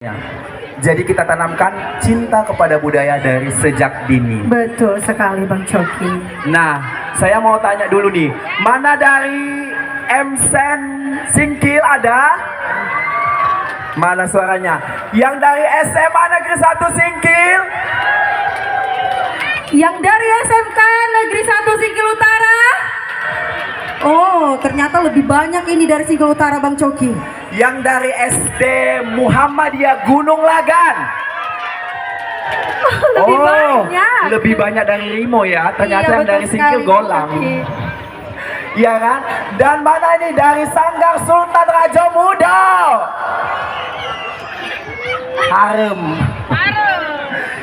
Ya. Jadi kita tanamkan cinta kepada budaya dari sejak dini. Betul sekali Bang Coki. Nah, saya mau tanya dulu nih, mana dari MSen Singkil ada? Mana suaranya? Yang dari SMA Negeri 1 Singkil? Yang dari SMK Negeri 1 Singkil Utara? Oh, ternyata lebih banyak ini dari Singkil Utara Bang Coki. Yang dari SD Muhammadiyah Gunung Lagan? Lebih banyak. Lebih banyak dari Rimo ya. Ternyata Iya, yang dari betul Singkil sekali, Golang. Bang Coki. Iya kan? Dan mana ini dari Sanggar Sultan Raja Muda? Harem.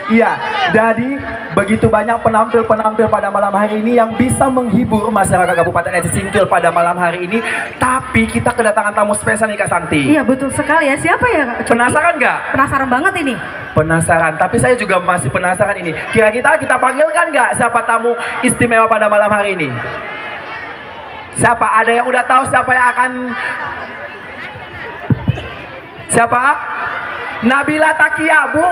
Iya, jadi begitu banyak penampil-penampil pada malam hari ini yang bisa menghibur masyarakat Kabupaten Aceh Singkil pada malam hari ini. Tapi kita kedatangan tamu spesial nih Kak Santi. Iya betul sekali ya. Siapa ya Kak Coki? Penasaran nggak? Penasaran banget ini. Penasaran, tapi saya juga masih penasaran ini. Kira-kira kita panggilkan nggak siapa tamu istimewa pada malam hari ini? Siapa? Ada yang udah tahu siapa yang akan? Siapa? Nabila Takia, Bu.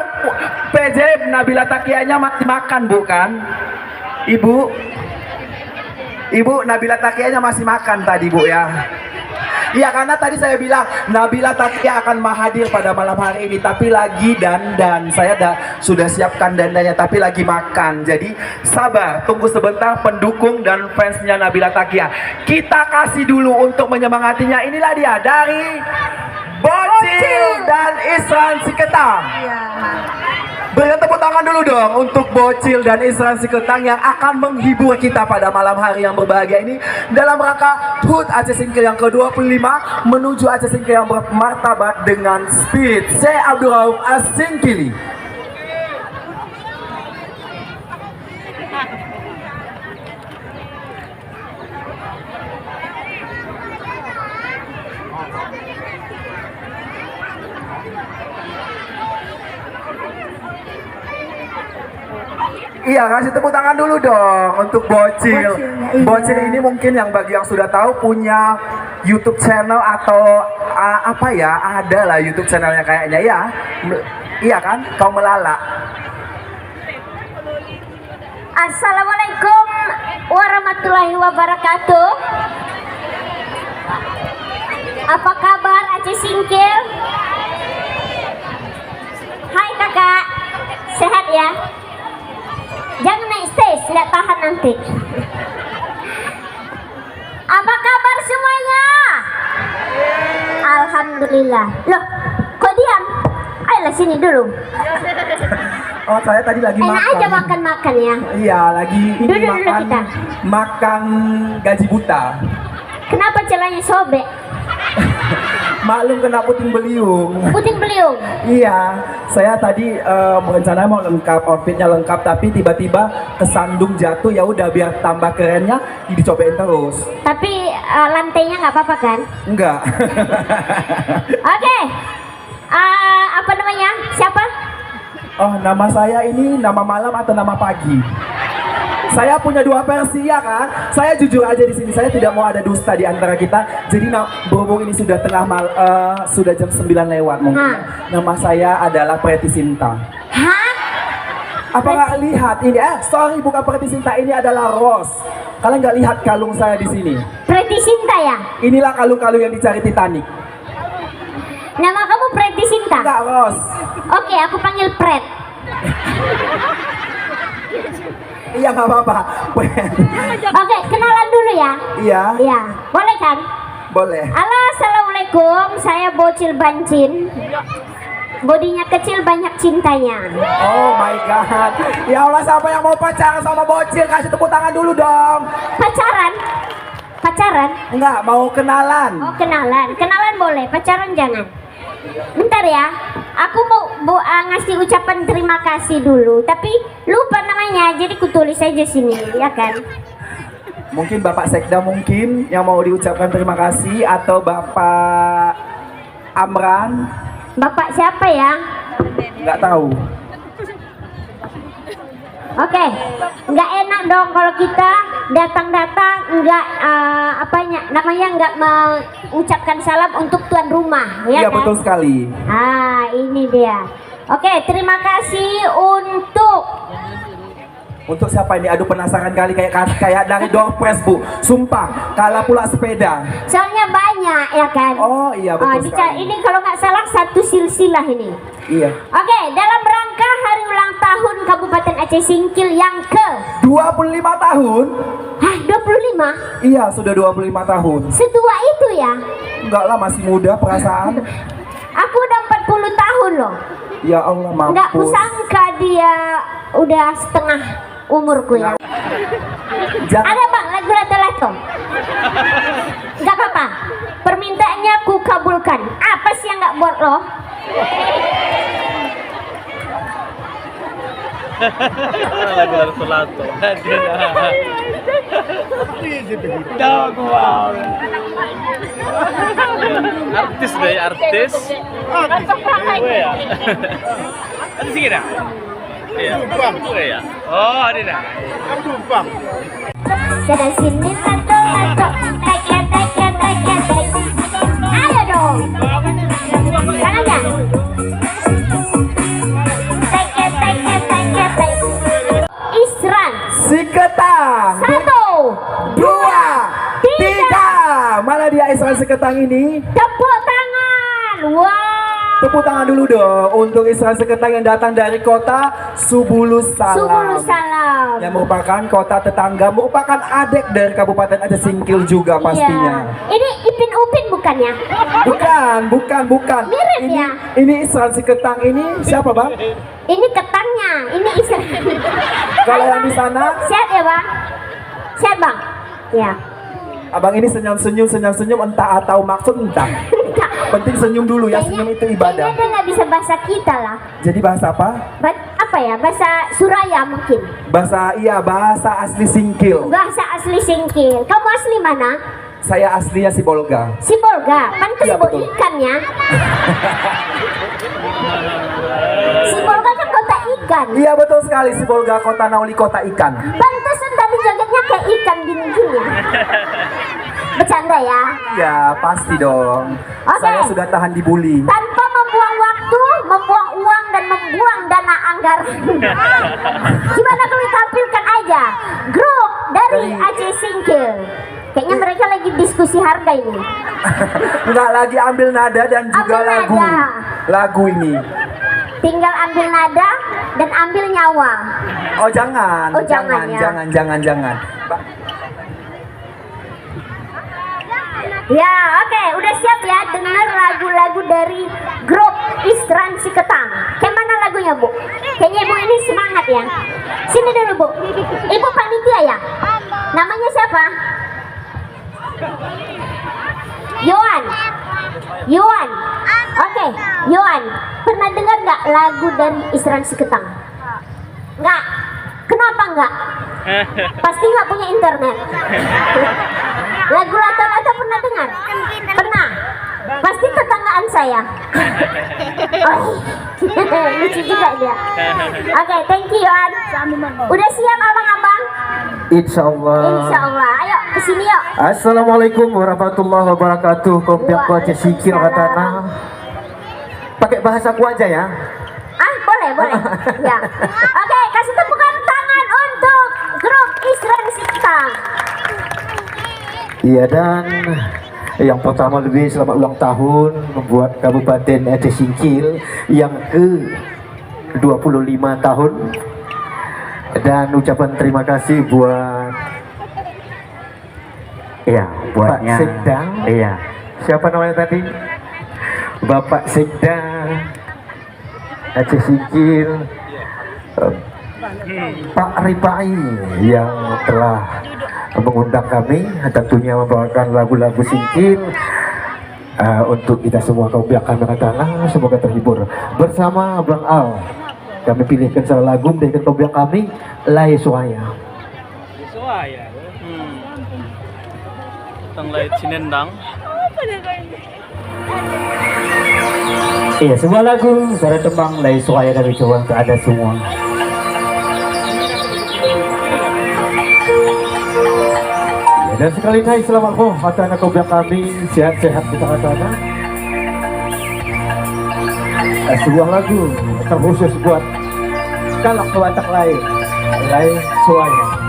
PJ Nabila Takianya masih makan, bukan? Ibu Nabila Takianya masih makan tadi, Bu ya. Iya, karena tadi saya bilang Nabila Takia akan hadir pada malam hari ini, tapi lagi dandan. Saya sudah siapkan dandannya, tapi lagi makan. Jadi sabar, tunggu sebentar pendukung dan fansnya Nabila Takia. Kita kasih dulu untuk menyemangatinya. Inilah dia dari Bocil dan Isran Siketang. Iya. Berikan tepuk tangan dulu dong untuk Bocil dan Isran Siketang yang akan menghibur kita pada malam hari yang berbahagia ini dalam rangka HUT Aceh Singkil yang ke-25 menuju Aceh Singkil yang bermartabat dengan speed. Saya Abdul Rauf As-Singkili. Iya, kasih tepuk tangan dulu dong untuk Bocil. Bocilnya, iya. Bocil ini mungkin yang bagi yang sudah tahu punya YouTube channel atau apa ya, ada lah YouTube channelnya kayaknya ya. Iya kan? Kau melala. Assalamualaikum warahmatullahi wabarakatuh. Apa kabar Aceh Singkil? Hai kakak, sehat ya? Jangan naik stage, tidak tahan nanti. Apa kabar semuanya? Alhamdulillah. Loh, kok diam? Ayolah sini dulu. Oh, saya tadi lagi Enak makan. aja makan-makan ya. Iya, lagi ini Duduk dulu makan kita. makan gaji buta. Kenapa celahnya sobek? Maklum kena puting beliung. Puting beliung. Iya, saya tadi berencana mau lengkap, outfitnya lengkap, tapi tiba-tiba kesandung jatuh. Ya udah, biar tambah kerennya dicobain terus. Tapi lantainya nggak apa-apa kan? Enggak. Oke. Apa namanya? Siapa? Oh, nama saya ini nama malam atau nama pagi? Saya punya dua versi ya kan. Saya jujur aja di sini, saya tidak mau ada dusta di antara kita. Jadi berhubung ini sudah sudah jam 9 lewat mungkin. Nama saya adalah Preti Sinta. Hah? Apa nggak lihat ini? Sorry, bukan Preti Sinta, ini adalah Rose. Kalian nggak lihat kalung saya di sini? Preti Sinta ya? Inilah kalung-kalung yang dicari Titanic. Nama kamu Preti Sinta? Enggak, Rose. Oke, aku panggil Pret. Iya, nggak apa-apa. Oke, kenalan dulu ya. Iya, Iya, boleh kan? boleh. Halo, assalamualaikum. Saya Bocil Bancin. Bodinya kecil, banyak cintanya. Oh my god. Ya Allah, siapa yang mau pacaran sama Bocil? Kasih tepuk tangan dulu dong. Pacaran? Pacaran? Enggak, mau kenalan. Oh, kenalan. Kenalan boleh, pacaran jangan. Bentar ya, aku mau ngasih ucapan terima kasih dulu, tapi lupa namanya, jadi kutulis aja sini, ya kan? Mungkin Bapak Sekda mungkin yang mau diucapkan terima kasih, atau Bapak Amran, Bapak siapa ya? nggak tahu. Oke, nggak enak dong kalau kita datang-datang nggak namanya nggak mengucapkan salam untuk tuan rumah, ya Iya kan? betul sekali. Ah, ini dia. Oke, terima kasih Untuk siapa ini? Aduh penasaran kali kayak dari Doorpress Bu. Sumpah, kalah pula sepeda. soalnya banyak ya kan? Oh iya betul sekali. Ini kalau nggak salah satu silsilah ini. Iya. Oke, dalam rangka hari ulang tahun Kabupaten Aceh Singkil yang ke 25 tahun? 25? Iya, sudah 25 tahun. Setua itu ya? Enggak lah, masih muda perasaan. Aku udah 40 tahun loh. Ya Allah, Nggak mampus. kusangka dia udah setengah umurku ya. Jangan. Ada bang lagu lato-lato? Gak apa-apa. Permintaannya ku kabulkan. Apa sih yang gak buat lo? Lagu lato-lato. Artis deh, artis. Gue ya. Ada sih kira. Iya. Gue ya. Oh, ada dah. Sana sini lato-lato. Teka teka teka teka. Ayo dong. Tangannya. Teka teka teka teka. Isran. Siketang. 1, 2, 3. Mana dia Isran Siketang ini? tepuk tangan. Wow. Tepuk tangan dulu dong untuk Isran Siketang yang datang dari kota Subulus Salam. Subulus Salam. Yang merupakan kota tetangga, merupakan adik dari Kabupaten Aceh Singkil juga pastinya. Iya. Ini Ipin Upin bukannya? Bukan. Mirip ini, ya? Ini Isran Siketang ini siapa bang? Ini ketangnya, ini Isran. Kalau yang di sana, Sehat ya bang? Sehat bang? Ya. abang ini senyum-senyum entah atau maksud entah. Penting senyum dulu ya, senyum itu ibadah. Kayaknya dia nggak bisa bahasa kita lah. Jadi bahasa apa? Apa ya? Bahasa Suraya mungkin. Bahasa asli Singkil. Bahasa asli Singkil. Kamu asli mana? Saya aslinya Sibolga. Sibolga. Pantes Iya, bu betul. ikan ya. Sibolga kan kota ikan. Iya betul sekali, Sibolga kota Nauli kota ikan. Pantesan tadi jogetnya kayak ikan gini-gini ya. Bercanda ya. Ya pasti dong. Oke. Saya sudah tahan dibully. Tanpa membuang waktu, membuang uang dan membuang dana anggaran. Gimana kalau tampilkan aja grup dari Aceh Singkil. Kayaknya mereka lagi diskusi harga ini. Nggak lagi ambil nada dan juga Ambil lagu. nada. Lagu ini. Tinggal ambil nada dan ambil nyawa. Oh jangan. Oh, jangan ya. Jangan. Ya, oke, udah siap ya dengar lagu-lagu dari grup Isran Siketang. Kayak mana lagunya, Bu? Kayaknya Ibu ini semangat ya. Sini dulu, Bu. Ibu panitia ya? Namanya siapa? Yohan. Oke, Yohan. Pernah dengar nggak lagu dari Isran Siketang? Nggak. Kenapa nggak? Pasti nggak punya internet. Lagu lato-lato pernah dengar? Pernah. Pasti tetanggaan saya. Oh, lucu juga dia. Oke, thank you Yohan. Udah siap abang-abang? Insya Allah. Insya Allah. Ayo kesini yuk. Assalamualaikum warahmatullahi wabarakatuh. Kompiak Aceh Singkil katana. Pakai bahasaku aja ya. Boleh. Ya. Oke, kasih tepukan tangan untuk grup Isran Siketang. Iya, dan yang pertama lebih selamat ulang tahun membuat Kabupaten Aceh Singkil yang ke 25 tahun. Dan ucapan terima kasih buat buatnya. Pak Sekda. Iya. Siapa namanya tadi? Bapak Sekda Aceh Singkil, Pak Ripai yang telah mengundang kami, tentunya membawakan lagu-lagu Singkil untuk kita semua kaum pihak kami katakan semoga terhibur bersama Abang Al. Kami pilihkan salah lagu dari kaum pihak kami Lai Suaya. Suaya. Tang lai Cinendang. Iya, sebuah lagu suara tembang Lai Suaya dari coba untuk Anda semua. Dan sekali lagi selamat anak kau kami sehat-sehat kita katakan. Sebuah lagu terkhusus buat kalak kewatak lain suaya.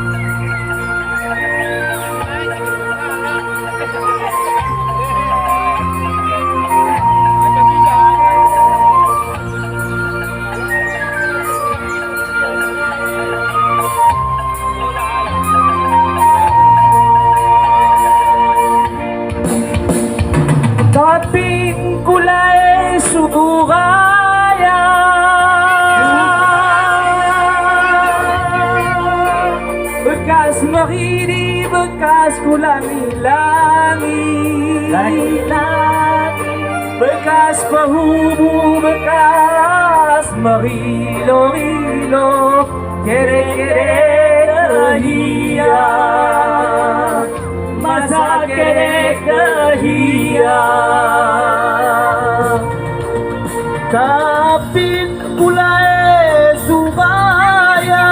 Kaping kulay sugaya bekas maridi bekas kulangi-langi bekas pahubu bekas marilo-rilo kere-kere kahia masa kere kahia kapin kulay subaya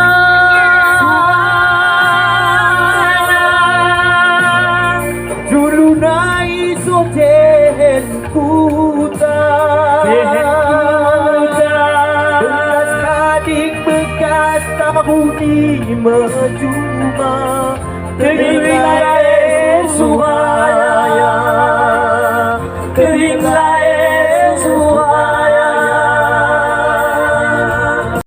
julunai so tehen kuta bekas kading bekas tahuni mejuma dengan suara